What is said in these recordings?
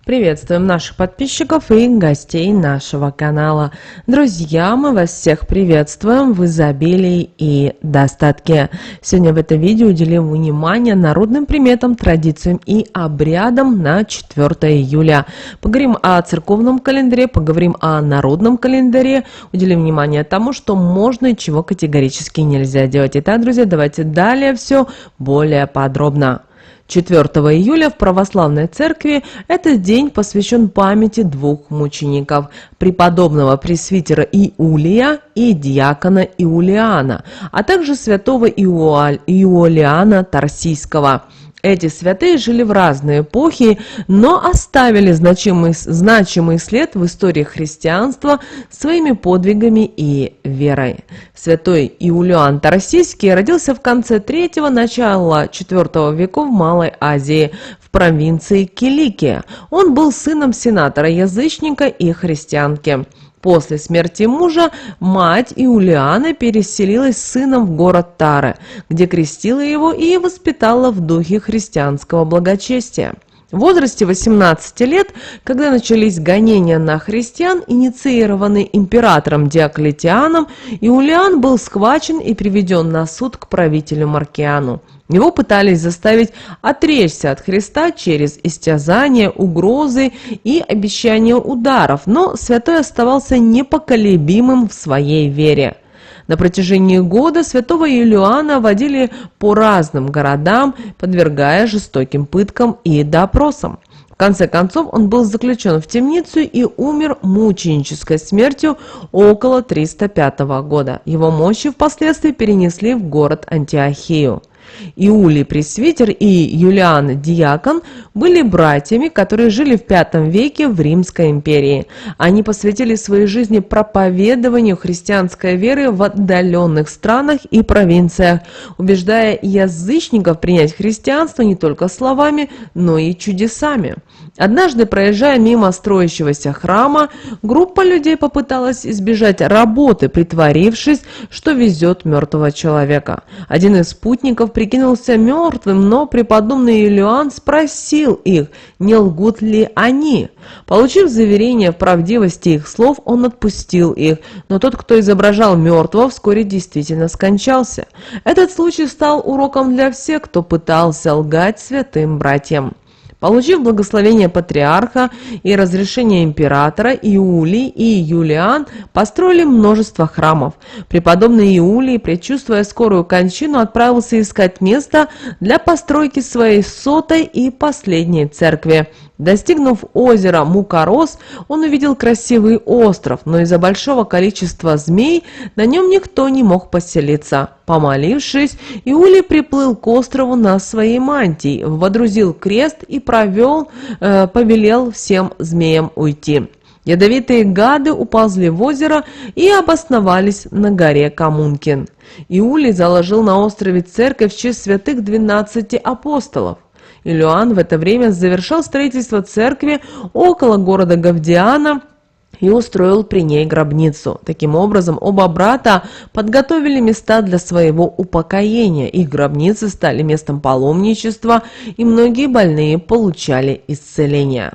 Приветствуем наших подписчиков и гостей нашего канала. Друзья, мы вас всех приветствуем в изобилии и достатке. Сегодня в этом видео уделим внимание народным приметам, традициям и обрядам на 4 июля. Поговорим о церковном календаре, поговорим о народном календаре, уделим внимание тому, что можно и чего категорически нельзя делать. Итак, друзья, давайте далее все более подробно. 4 июля в православной церкви этот день посвящен памяти двух мучеников – преподобного пресвитера Иулия и диакона Иулиана, а также святого Иулиана Тарсийского. Эти святые жили в разные эпохи, но оставили значимый след в истории христианства своими подвигами и верой. Святой Иулиан Тарсийский родился в конце 3-го, начала 4 веков в Малой Азии, в провинции Киликия. Он был сыном сенатора-язычника и христианки. После смерти мужа мать Иулианы переселилась с сыном в город Таре, где крестила его и воспитала в духе христианского благочестия. В возрасте 18 лет, когда начались гонения на христиан, инициированные императором Диоклетианом, Иулиан был схвачен и приведен на суд к правителю Маркиану. Его пытались заставить отречься от Христа через истязания, угрозы и обещания ударов, но святой оставался непоколебимым в своей вере. На протяжении года святого Иулиана водили по разным городам, подвергая жестоким пыткам и допросам. В конце концов, он был заключен в темницу и умер мученической смертью около 305 года. Его мощи впоследствии перенесли в город Антиохию. Иулий Пресвитер и Юлиан Диакон были братьями, которые жили в V веке в Римской империи. Они посвятили своей жизни проповедованию христианской веры в отдаленных странах и провинциях, убеждая язычников принять христианство не только словами, но и чудесами. Однажды, проезжая мимо строящегося храма, группа людей попыталась избежать работы, притворившись, что везет мертвого человека. Один из спутников прикинулся мертвым, но преподобный Иулиан спросил их, не лгут ли они. Получив заверение в правдивости их слов, он отпустил их, но тот, кто изображал мертвого, вскоре действительно скончался. Этот случай стал уроком для всех, кто пытался лгать святым братьям. Получив благословение патриарха и разрешение императора, Иулий и Юлиан построили множество храмов. Преподобный Иулий, предчувствуя скорую кончину, отправился искать место для постройки своей 100-й и последней церкви. Достигнув озера Мукарос, он увидел красивый остров, но из-за большого количества змей на нем никто не мог поселиться. Помолившись, Иулий приплыл к острову на своей мантии, водрузил крест и повелел всем змеям уйти. Ядовитые гады уползли в озеро и обосновались на горе Камункин. Иулий заложил на острове церковь в честь святых 12 апостолов. Иулиан в это время завершал строительство церкви около города Гавдиана и устроил при ней гробницу. Таким образом, оба брата подготовили места для своего упокоения. Их гробницы стали местом паломничества, и многие больные получали исцеление.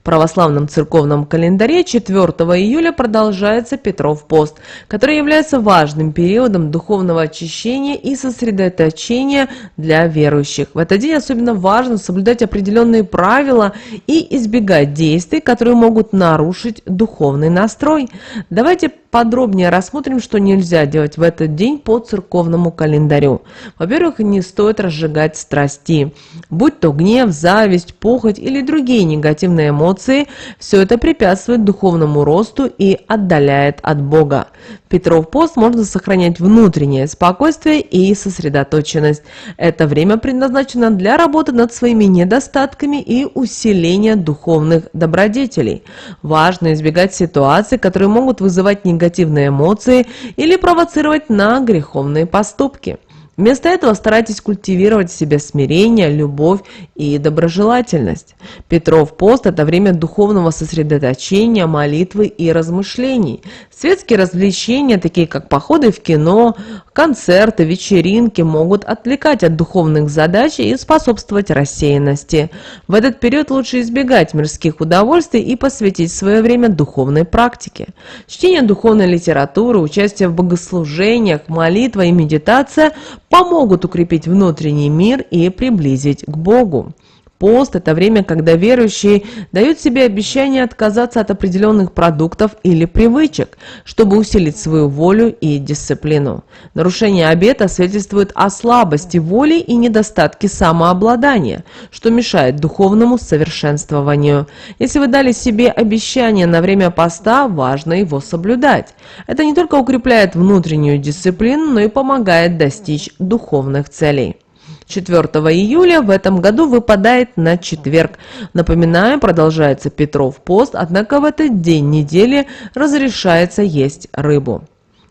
В православном церковном календаре 4 июля продолжается Петров пост, который является важным периодом духовного очищения и сосредоточения для верующих. В этот день особенно важно соблюдать определенные правила и избегать действий, которые могут нарушить духовный настрой. Давайте подробнее рассмотрим, что нельзя делать в этот день по церковному календарю. Во-первых, не стоит разжигать страсти. Будь то гнев, зависть, похоть или другие негативные эмоции, все это препятствует духовному росту и отдаляет от Бога. В Петров пост можно сохранять внутреннее спокойствие и сосредоточенность. Это время предназначено для работы над своими недостатками и усиления духовных добродетелей. Важно избегать ситуаций, которые могут вызывать негативные эмоции или провоцировать на греховные поступки. Вместо этого старайтесь культивировать в себе смирение, любовь и доброжелательность. Петров пост – это время духовного сосредоточения, молитвы и размышлений. Светские развлечения, такие как походы в кино, Концерты, вечеринки могут отвлекать от духовных задач и способствовать рассеянности. В этот период лучше избегать мирских удовольствий и посвятить свое время духовной практике. Чтение духовной литературы, участие в богослужениях, молитва и медитация помогут укрепить внутренний мир и приблизить к Богу. Пост – это время, когда верующие дают себе обещание отказаться от определенных продуктов или привычек, чтобы усилить свою волю и дисциплину. Нарушение обета свидетельствует о слабости воли и недостатке самообладания, что мешает духовному совершенствованию. Если вы дали себе обещание на время поста, важно его соблюдать. Это не только укрепляет внутреннюю дисциплину, но и помогает достичь духовных целей. 4 июля в этом году выпадает на четверг. Напоминаю, продолжается Петров пост, однако в этот день недели разрешается есть рыбу.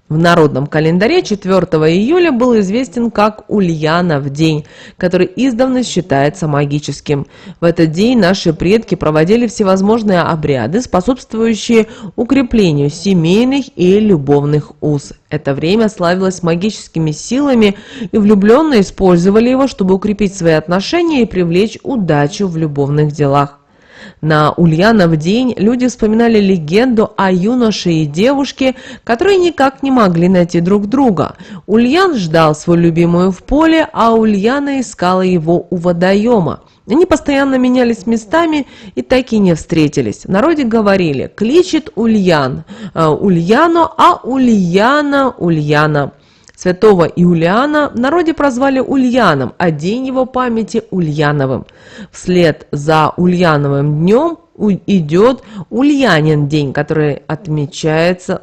В народном календаре 4 июля был известен как Ульянов день, который издавна считается магическим. В этот день наши предки проводили всевозможные обряды, способствующие укреплению семейных и любовных уз. Это время славилось магическими силами, и влюбленные использовали его, чтобы укрепить свои отношения и привлечь удачу в любовных делах. На Ульянов день люди вспоминали легенду о юноше и девушке, которые никак не могли найти друг друга. Ульян ждал свою любимую в поле, а Ульяна искала его у водоема. Они постоянно менялись местами и так и не встретились. В народе говорили: «Кличет Ульян, Ульяну, а Ульяна, Ульяна». Святого Иулиана в народе прозвали Ульяном, а день его памяти – Ульяновым. Вслед за Ульяновым днем идет Ульянин день, который отмечается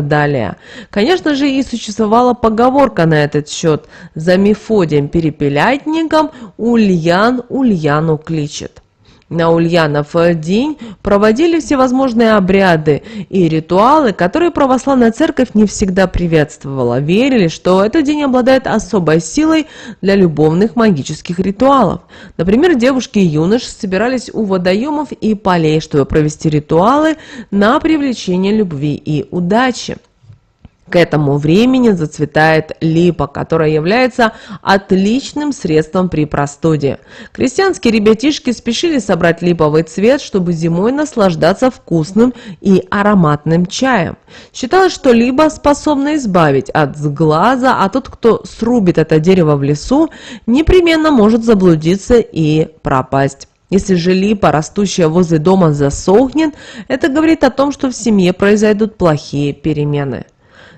далее. Конечно же, и существовала поговорка на этот счет: «За Мефодием Перепелятником Ульян Ульяну кличет». На Ульянов день проводили всевозможные обряды и ритуалы, которые православная церковь не всегда приветствовала. Верили, что этот день обладает особой силой для любовных магических ритуалов. Например, девушки и юноши собирались у водоемов и полей, чтобы провести ритуалы на привлечение любви и удачи. К этому времени зацветает липа, которая является отличным средством при простуде. Крестьянские ребятишки спешили собрать липовый цвет, чтобы зимой наслаждаться вкусным и ароматным чаем. Считалось, что липа способна избавить от сглаза, а тот, кто срубит это дерево в лесу, непременно может заблудиться и пропасть. Если же липа, растущая возле дома, засохнет, это говорит о том, что в семье произойдут плохие перемены.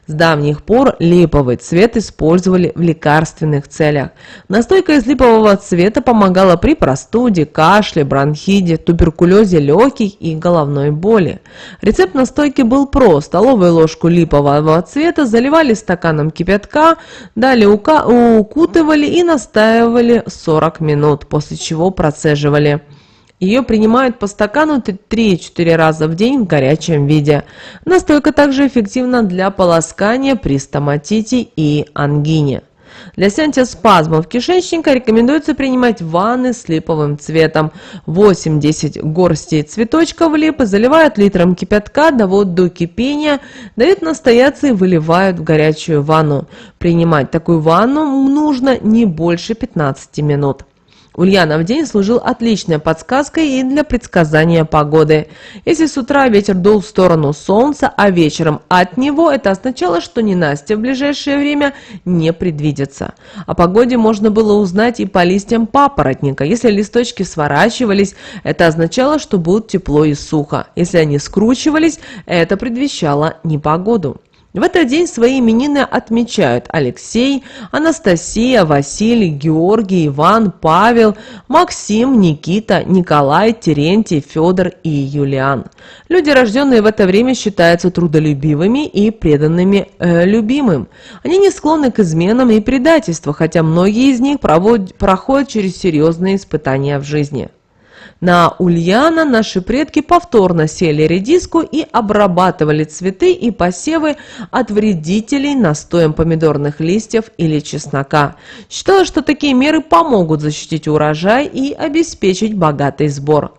С давних пор липовый цвет использовали в лекарственных целях. Настойка из липового цвета помогала при простуде, кашле, бронхите, туберкулезе легких и головной боли. Рецепт настойки был прост. Столовую ложку липового цвета заливали стаканом кипятка, далее укутывали и настаивали 40 минут, после чего процеживали. Ее принимают по стакану 3-4 раза в день в горячем виде. Настойка также эффективна для полоскания при стоматите и ангине. Для снятия спазмов кишечника рекомендуется принимать ванны с липовым цветом. 8-10 горстей цветочков липы заливают литром кипятка, доводят до кипения, дают настояться и выливают в горячую ванну. Принимать такую ванну нужно не больше 15 минут. Ульянов день служил отличной подсказкой и для предсказания погоды. Если с утра ветер дул в сторону солнца, а вечером от него, это означало, что ненастья в ближайшее время не предвидится. О погоде можно было узнать и по листьям папоротника. Если листочки сворачивались, это означало, что будет тепло и сухо. Если они скручивались, это предвещало непогоду. В этот день свои именины отмечают Алексей, Анастасия, Василий, Георгий, Иван, Павел, Максим, Никита, Николай, Терентий, Федор и Юлиан. Люди, рожденные в это время, считаются трудолюбивыми и преданными любимым. Они не склонны к изменам и предательству, хотя многие из них проходят через серьезные испытания в жизни. На Ульяна наши предки повторно сеяли редиску и обрабатывали цветы и посевы от вредителей настоем помидорных листьев или чеснока. Считалось, что такие меры помогут защитить урожай и обеспечить богатый сбор.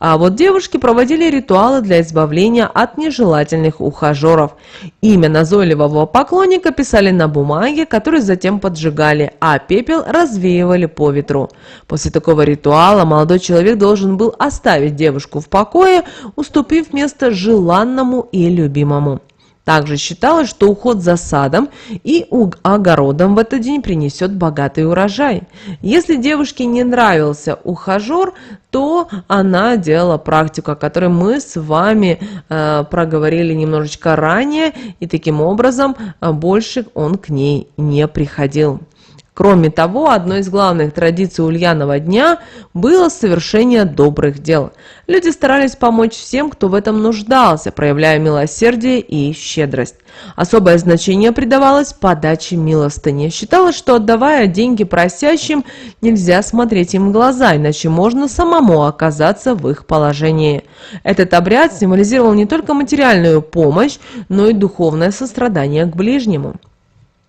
А вот девушки проводили ритуалы для избавления от нежелательных ухажеров. Имя назойливого поклонника писали на бумаге, которую затем поджигали, а пепел развеивали по ветру. После такого ритуала молодой человек должен был оставить девушку в покое, уступив место желанному и любимому. Также считалось, что уход за садом и огородом в этот день принесет богатый урожай. Если девушке не нравился ухажер, то она делала практику, о которой мы с вами проговорили немножечко ранее, и таким образом больше он к ней не приходил. Кроме того, одной из главных традиций Ульянова дня было совершение добрых дел. Люди старались помочь всем, кто в этом нуждался, проявляя милосердие и щедрость. Особое значение придавалось подаче милостыни. Считалось, что отдавая деньги просящим, нельзя смотреть им в глаза, иначе можно самому оказаться в их положении. Этот обряд символизировал не только материальную помощь, но и духовное сострадание к ближнему.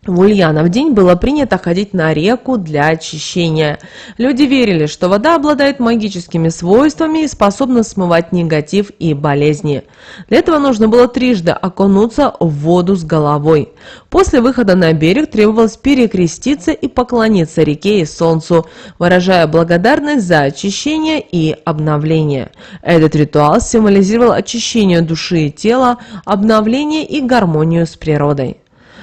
В Ульянов день было принято ходить на реку для очищения. Люди верили, что вода обладает магическими свойствами и способна смывать негатив и болезни. Для этого нужно было трижды окунуться в воду с головой. После выхода на берег требовалось перекреститься и поклониться реке и солнцу, выражая благодарность за очищение и обновление. Этот ритуал символизировал очищение души и тела, обновление и гармонию с природой.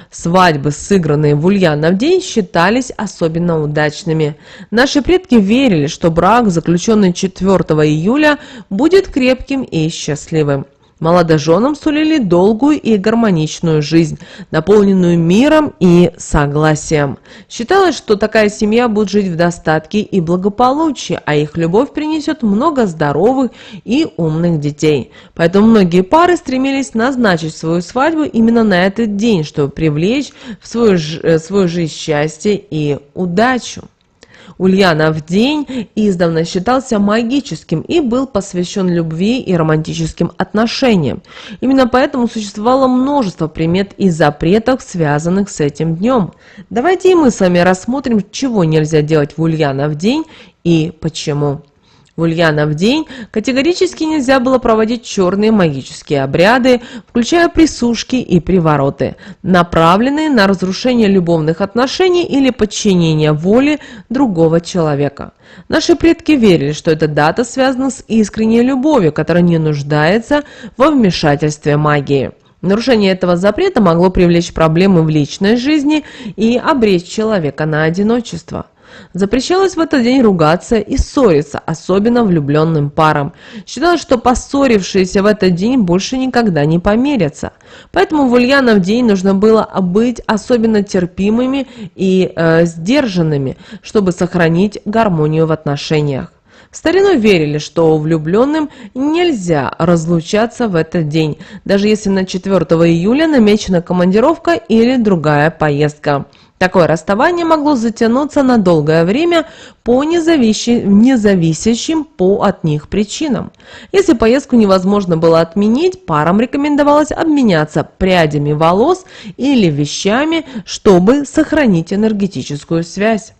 Свадьбы, сыгранные в Ульянов день, считались особенно удачными. Наши предки верили, что брак, заключенный 4 июля, будет крепким и счастливым. Молодоженам сулили долгую и гармоничную жизнь, наполненную миром и согласием. Считалось, что такая семья будет жить в достатке и благополучии, а их любовь принесет много здоровых и умных детей. Поэтому многие пары стремились назначить свою свадьбу именно на этот день, чтобы привлечь в свою жизнь счастье и удачу. Ульянов день издавна считался магическим и был посвящен любви и романтическим отношениям. Именно поэтому существовало множество примет и запретов, связанных с этим днем. Давайте и мы с вами рассмотрим, чего нельзя делать в Ульянов день и почему. В Ульянов день категорически нельзя было проводить черные магические обряды, включая присушки и привороты, направленные на разрушение любовных отношений или подчинение воле другого человека. Наши предки верили, что эта дата связана с искренней любовью, которая не нуждается во вмешательстве магии. Нарушение этого запрета могло привлечь проблемы в личной жизни и обречь человека на одиночество. Запрещалось в этот день ругаться и ссориться, особенно влюбленным парам. Считалось, что поссорившиеся в этот день больше никогда не помирятся. Поэтому в Ульянов день нужно было быть особенно терпимыми и сдержанными, чтобы сохранить гармонию в отношениях. В старину верили, что влюбленным нельзя разлучаться в этот день, даже если на 4 июля намечена командировка или другая поездка. Такое расставание могло затянуться на долгое время по независящим от них причинам. Если поездку невозможно было отменить, парам рекомендовалось обменяться прядями волос или вещами, чтобы сохранить энергетическую связь.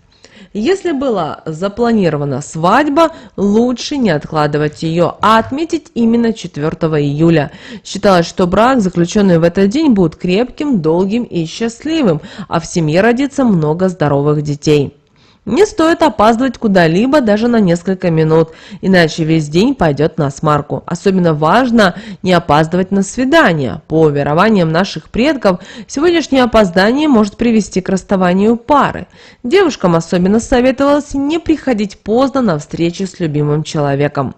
Если была запланирована свадьба, лучше не откладывать ее, а отметить именно 4 июля. Считалось, что брак, заключенный в этот день, будет крепким, долгим и счастливым, а в семье родится много здоровых детей. Не стоит опаздывать куда-либо даже на несколько минут, иначе весь день пойдет насмарку. Особенно важно не опаздывать на свидания. По верованиям наших предков, сегодняшнее опоздание может привести к расставанию пары. Девушкам особенно советовалось не приходить поздно на встречи с любимым человеком.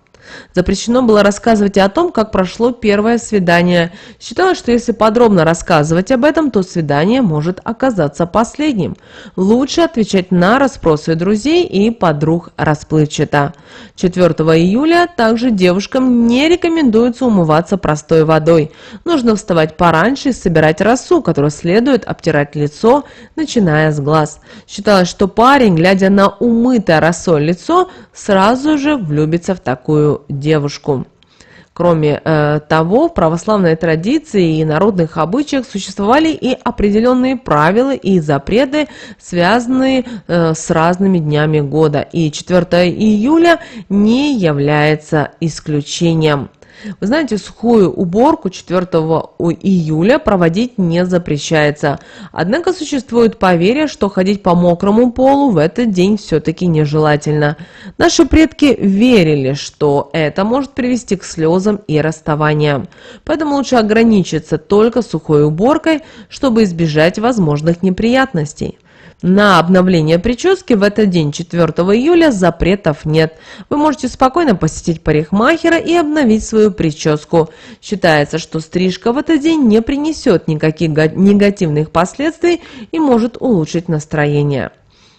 Запрещено было рассказывать о том, как прошло первое свидание. Считалось, что если подробно рассказывать об этом, то свидание может оказаться последним. Лучше отвечать на расспросы друзей и подруг расплывчато. 4 июля также девушкам не рекомендуется умываться простой водой. Нужно вставать пораньше и собирать росу, которую следует обтирать лицо, начиная с глаз. Считалось, что парень, глядя на умытое росой лицо, сразу же влюбится в такую девушку. Кроме того, в православной традиции и народных обычаях существовали и определенные правила и запреты, связанные с разными днями года, и 4 июля не является исключением. Вы знаете, сухую уборку 4 июля проводить не запрещается. Однако существует поверье, что ходить по мокрому полу в этот день все-таки нежелательно. Наши предки верили, что это может привести к слезам и расставаниям. Поэтому лучше ограничиться только сухой уборкой, чтобы избежать возможных неприятностей. На обновление прически в этот день, 4 июля, запретов нет. Вы можете спокойно посетить парикмахера и обновить свою прическу. Считается, что стрижка в этот день не принесет никаких негативных последствий и может улучшить настроение.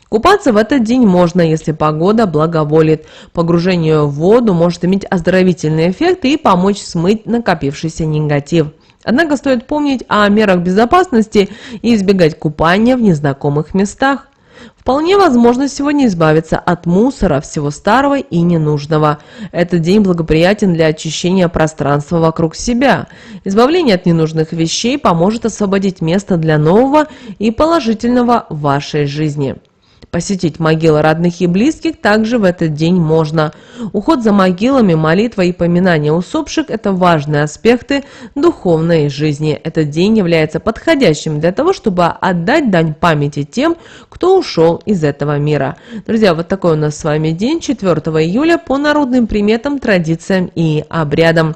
Купаться в этот день можно, если погода благоволит. Погружение в воду может иметь оздоровительный эффект и помочь смыть накопившийся негатив. Однако стоит помнить о мерах безопасности и избегать купания в незнакомых местах. Вполне возможно сегодня избавиться от мусора, всего старого и ненужного. Этот день благоприятен для очищения пространства вокруг себя. Избавление от ненужных вещей поможет освободить место для нового и положительного в вашей жизни. Посетить могилы родных и близких также в этот день можно. Уход за могилами, молитва и поминание усопших – это важные аспекты духовной жизни. Этот день является подходящим для того, чтобы отдать дань памяти тем, кто ушел из этого мира. Друзья, вот такой у нас с вами день, 4 июля, по народным приметам, традициям и обрядам.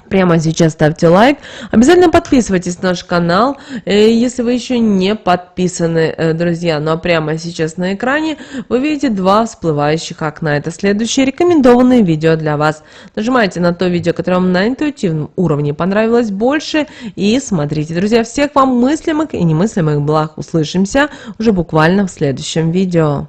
Прямо сейчас ставьте лайк, обязательно подписывайтесь на наш канал, если вы еще не подписаны, друзья. Ну а прямо сейчас на экране вы видите два всплывающих окна. Это следующие рекомендованные видео для вас. Нажимайте на то видео, которое вам на интуитивном уровне понравилось больше, и смотрите. Друзья, всех вам мыслимых и немыслимых благ. Услышимся уже буквально в следующем видео.